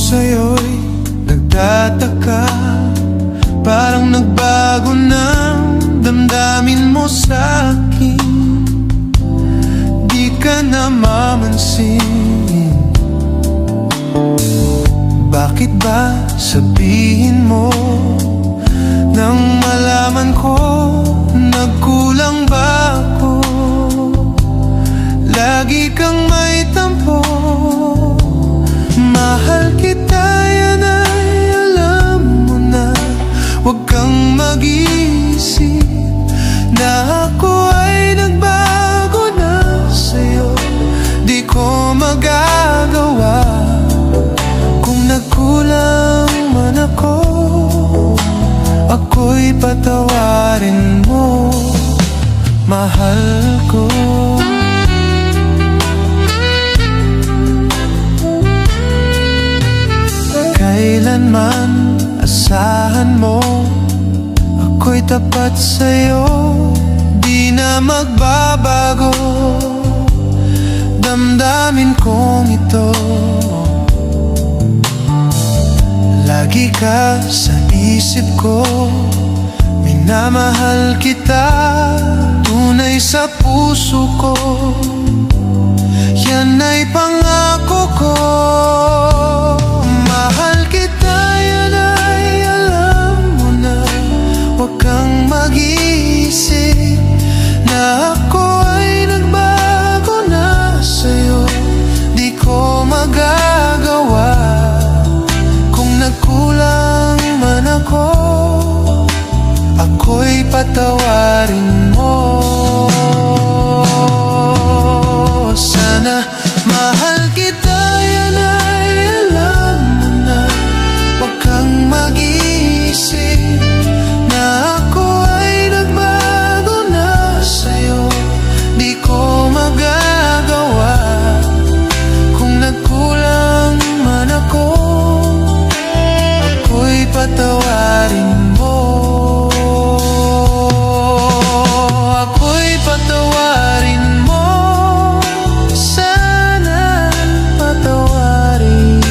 sa'yo'y nagtataka, parang nagbago ng damdamin mo sa'kin. Di ka namamansin. Bakit ba sabihin mo nang malaman ko nagkulang ba ako? Lagi kang may tampo. Mahal kita, yan ay alam mo na. Huwag kang mag-iisip na ako ay nagbago na sa'yo. Di ko magagawa kung nagkulang man ako. Ako'y patawarin mo, mahal ko. Kailanman asahan mo, ako'y tapat sa'yo. Di na magbabago damdamin kong ito. Lagi ka sa isip ko, minamahal kita, tunay sa puso ko. Yan ay pangako ko. Mahal kita, yan ay alam mo na. Huwag kang mag-iisip na ako ay nagbago na sa'yo. Di ko magagawa kung nagkulang man ako. Ako'y patawarin mo. Sana mahal kita, yan ay alam mo na. Huwag kang mag-iisip na ako ay nagbago na sa'yo. Di ko magagawa kung nagkulang man ako. Ako'y patawarin mo. Ako'y patawarin mo. Sana patawarin,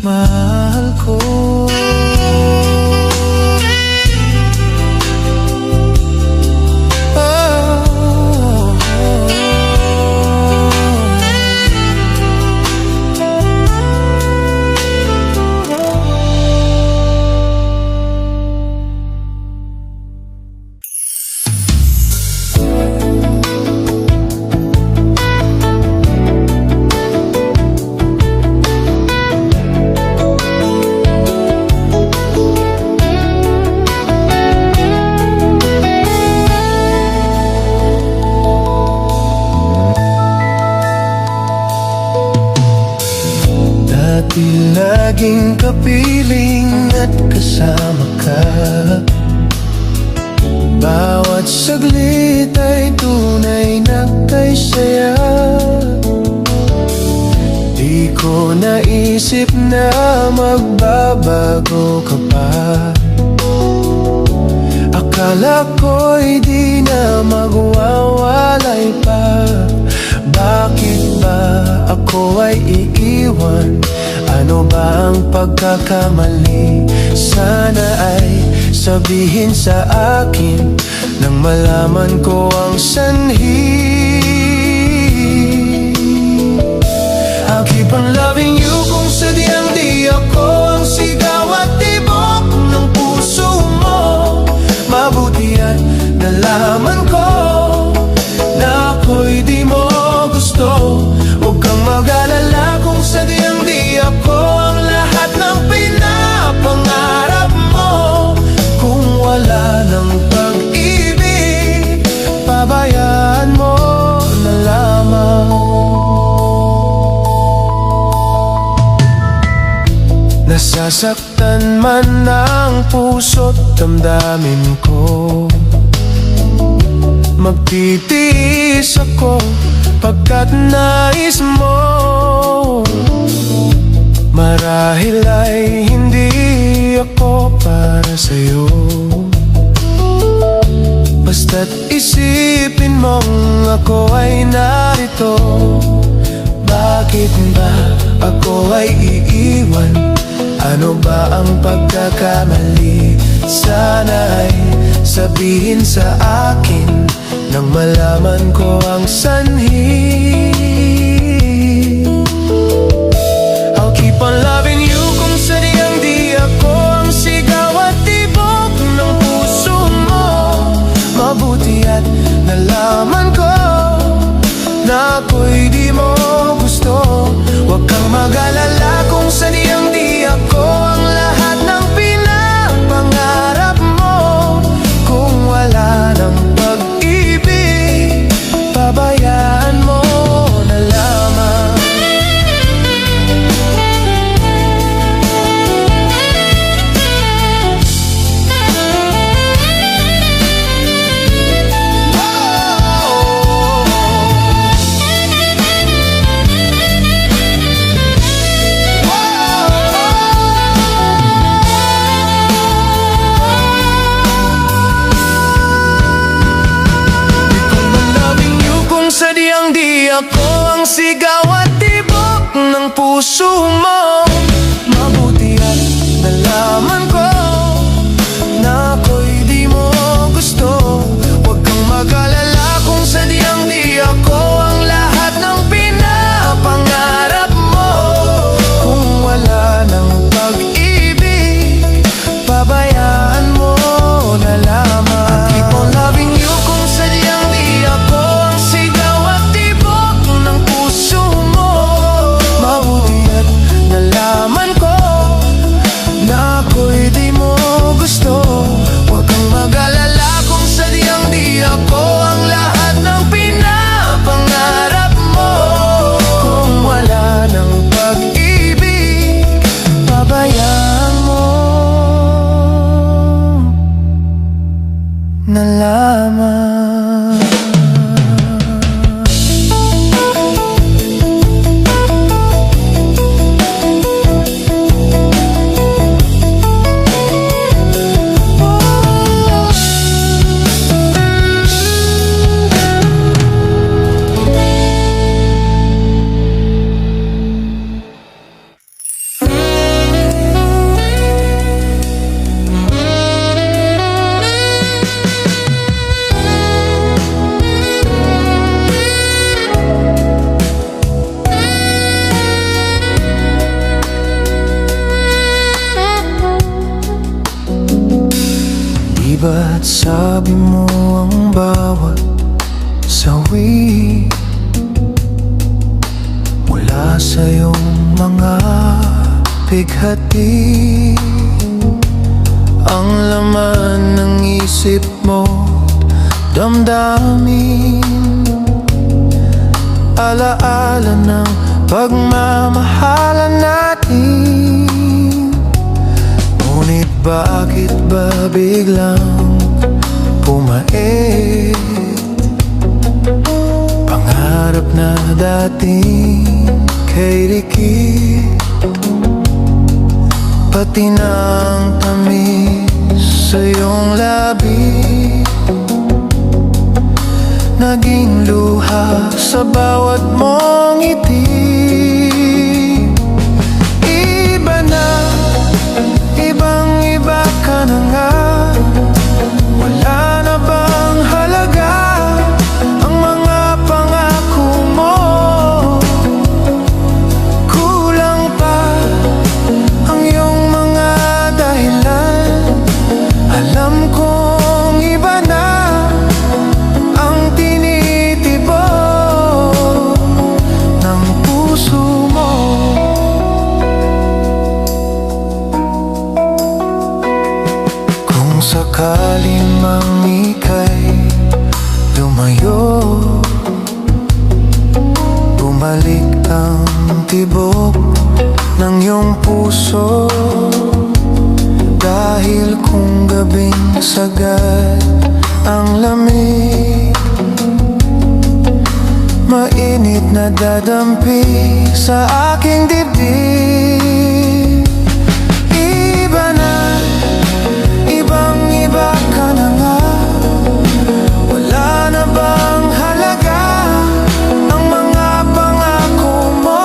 mahal ko. Dati laging kapiling at kasama ka. Bawat saglit ay tunay na kay saya. Di ko naisip na magbabago ka pa. Akala ko'y di na magwawalay pa. Bakit ba ako ay iiwan? Ano ba ang pagkakamali? Sana ay sabihin sa akin nang malaman ko ang sanhi. I'll keep on loving you kung sadyang di ako ang sigaw at tibok ng puso mo. Mabuti at nalaman ko na ako'y di mo gusto. Huwag kang mag-alala kung sadyang di ako ang lahat ng pinapangarap mo. Kung wala ng pag-ibig, pabayaan mo na lamang. Nasasaktan man ang puso't damdamin ko. Magtitiis ako pagkat nais mo. Marahil ay hindi ako para sa'yo. Basta't isipin mong ako ay narito Bakit ba ako ay iiwan? Ano ba ang pagkakamali? Sana'y sabihin sa akin nang malaman ko ang sanhi. I'll keep on loving you kung sadyang di ako ang sigaw at tibok ng puso mo. Mabuti at nalaman ko na ako'y di mo gusto. Huwag kang mag-alala kung sadyang di ako ang lahat ng pinapangarap mo. Kung wala ng pag-ibig, pabayaan mo na lamang. Sadyang di ako ang sigaw at tibok ng puso mo. Mabuti at nalaman ko na ako'y di mo gusto. Huwag kang mag-alala kung sadyang di ako ang lahat ng pinapangarap mo. Kung wala ng pag-ibig, pabayaan mo na lamang. Keep on loving you kung sadyang di ako ang sigaw at tibok ng puso mo. Mabuti at nalaman ko na ako'y di mo gusto. Huwag kang mag-alala kung sadyang di ako ang lahat ng pinapangarap mo. Kung wala ng pag-ibig, pabayaan mo na lamang. Di ba't sabi mo ang bawat sawi mula sa iyong mga bighati ang laman ng isip mo, damdamin, alaala ng pagmamahalan natin. Ngunit bakit ba biglang pumait pangarap na dating kay dikit, pati ng tamis sa iyong labi naging luha sa bawat mong ngiti. Iba na, ibang-iba ka na nga. Wala na bang halaga ang mga pangako mo? Kulang pa ang iyong mga dahilan. Alam kong iba na ang tinitibok ng puso mo. Kung sakali mang ika'y lumayo, bumalik ang tibok ng iyong puso. Dahil kung gabing sagad ang lamig, mainit na dadampi sa aking dibdib. Iba na, ibang-iba ka na nga. Wala na bang halaga ang mga pangako mo?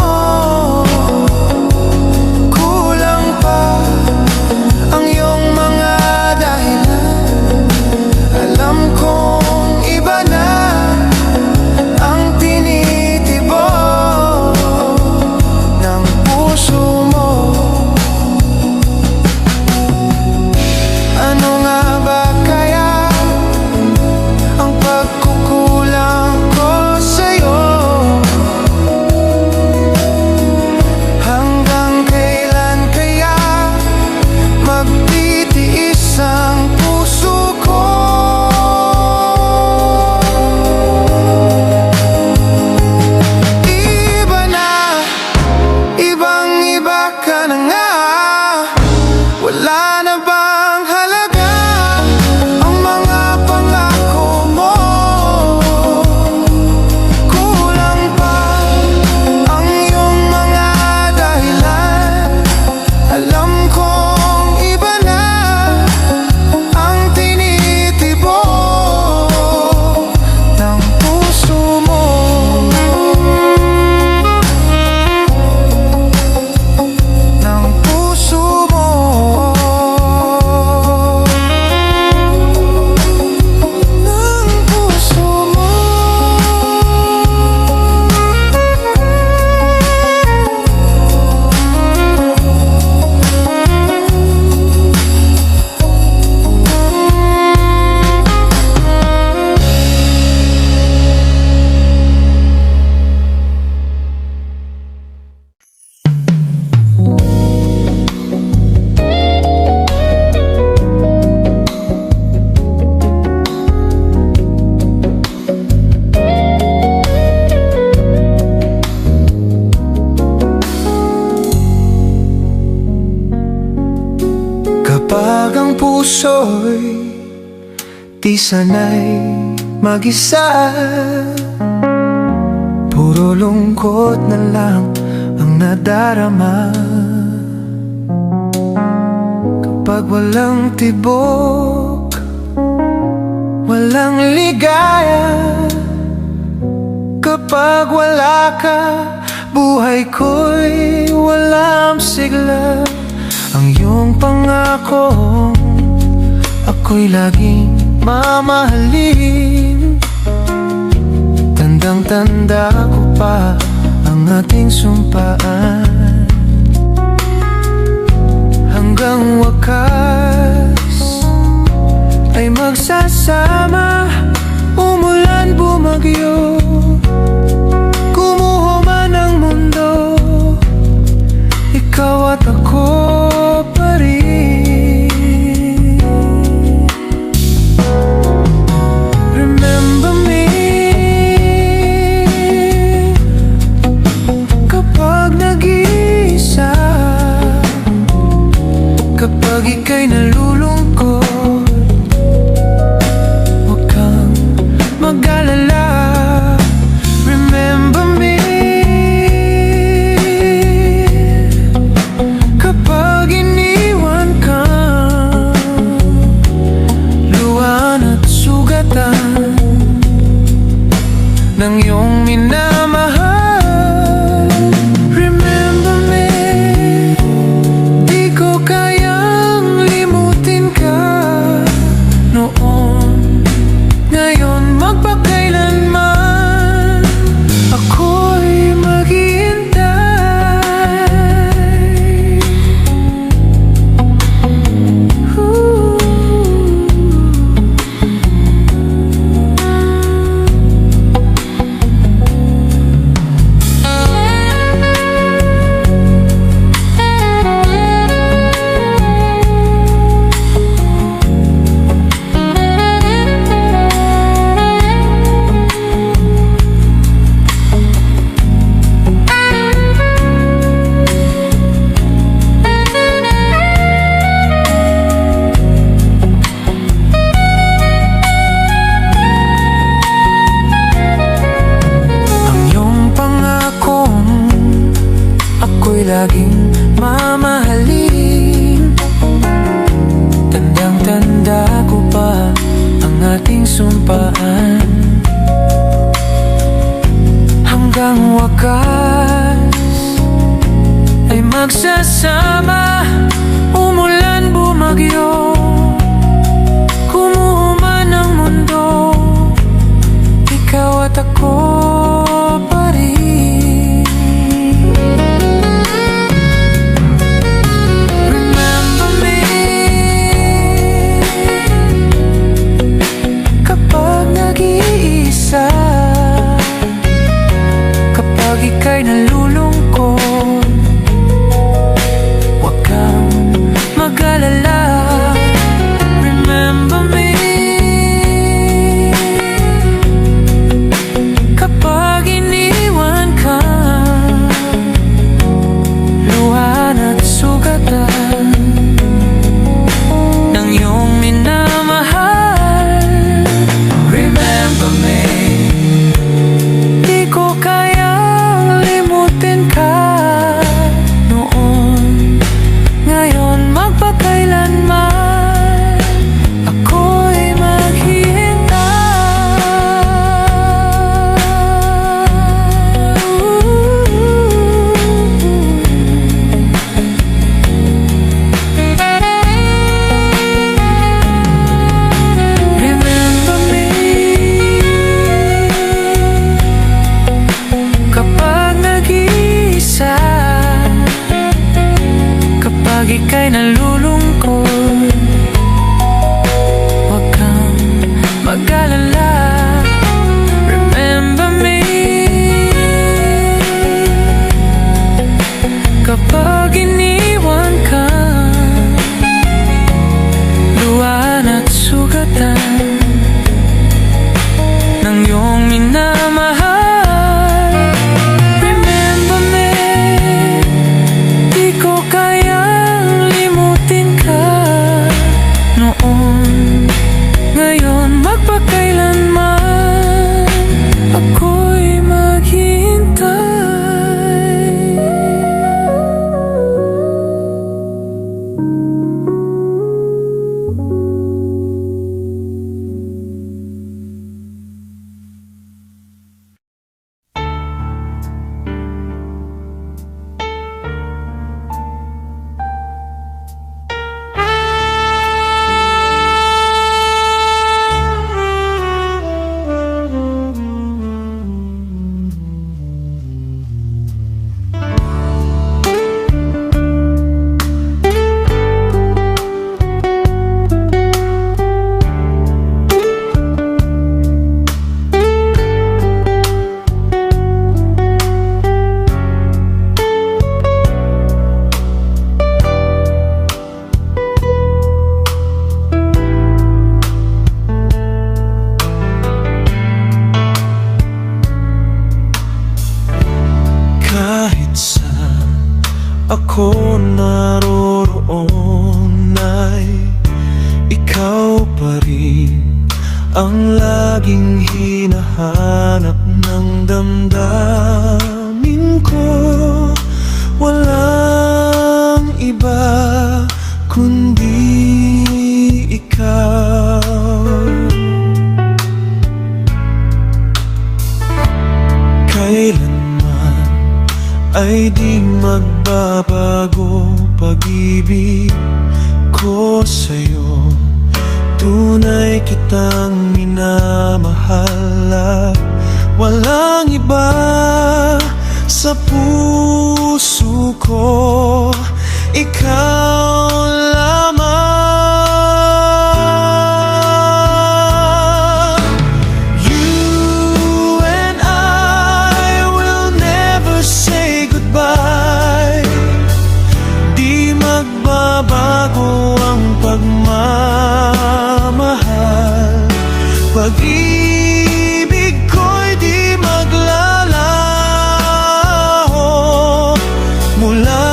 puso'y di sanay mag-isa. Puro lungkot na lang ang nadarama. Kapag walang tibok, walang ligaya. Kapag wala ka, buhay ko'y walang sigla. Ang iyong pangakong ako'y laging mamahalin. Tandang-tanda ko pa ang ating sumpaan. Hanggang wakas ay magsasama. Umulan, bumagyo, gumuho man ang mundo, ikaw at ako pa rin. Remember me kapag nag-iisa, kapag ika'y nalulungkot, huwag kang mag-alala. Remember me kapag iniwan ka, luhaan at sugatan ng iyong minamahal. Remember me, di ko kayang limutin ka noon, ngayon magpakailanman ako'y maghihintay. Laging mamahalin. Tandang-tanda ko pa ang ating sumpaan. Hanggang wakas ay magsasama. Umulan, bumagyo, gumuho man ang mundo, ikaw at ako pa rin. Kapag ika'y nalulungkot, huwag kang mag-alala. Remember me kapag iniwan ka, luhaan at sugatan ng iyong minamahal. Remember me, di ko kayang limutin ka noon, ngayon magpakailanman ako'y maghihintay. Remember me kapag nag-iisa, kapag ika'y nalulungkot, huwag kang mag-alala. Remember me kapag iniwan ka, luhaan at sugatan ng iyong minamahal. Remember me, di ko kayang limutin ka noon, ako naroroon ay ikaw pa rin ang laging hinahanap ng damdamin ko. Walang iba kundi ikaw. Kailanman ay di magbabago pag-ibig ko sa'yo. Tunay kitang minamahal at walang iba sa puso ko, ikaw lamang. You and I will never say goodbye. Di magbabago ang pagmamahal. Pag-ibig ko'y di maglalaho mula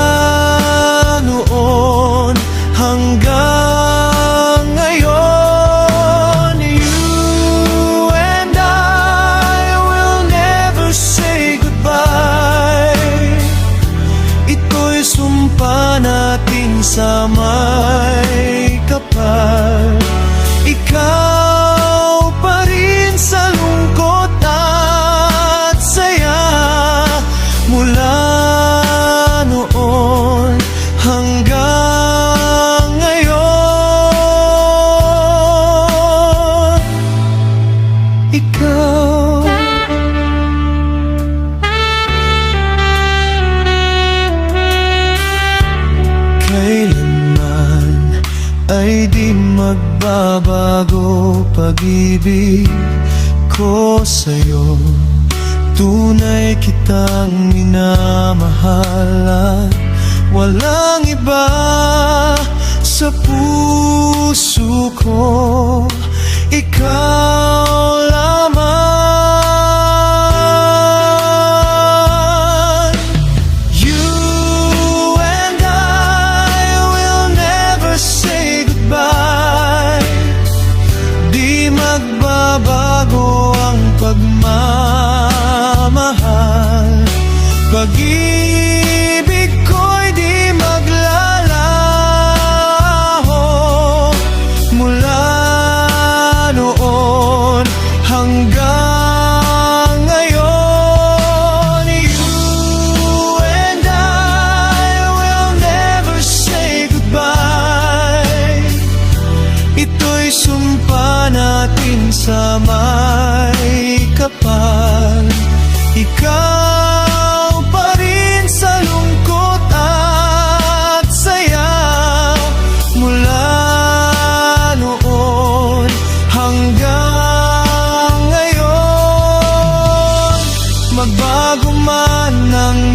noon hanggang ngayon. You and I will never say goodbye. Ito'y sumpa natin sa may kapal. Ikaw pa rin sa lungkot at saya mula noon hanggang ngayon. Ikaw. Kailanman ay di magbabago pag-ibig ko sa'yo. Tunay kitang minamahal at walang iba sa puso ko, ikaw lamang. You and I will never say goodbye. Di magbabago ang pagmamahal. Pag-ibig ko'y di maglalaho mula noon hanggang ngayon. You and I will never say goodbye. Ito'y sumpa natin sa may kapal. Ikaw pa rin sa lungkot at saya mula noon hanggang ngayon. Magbago man ang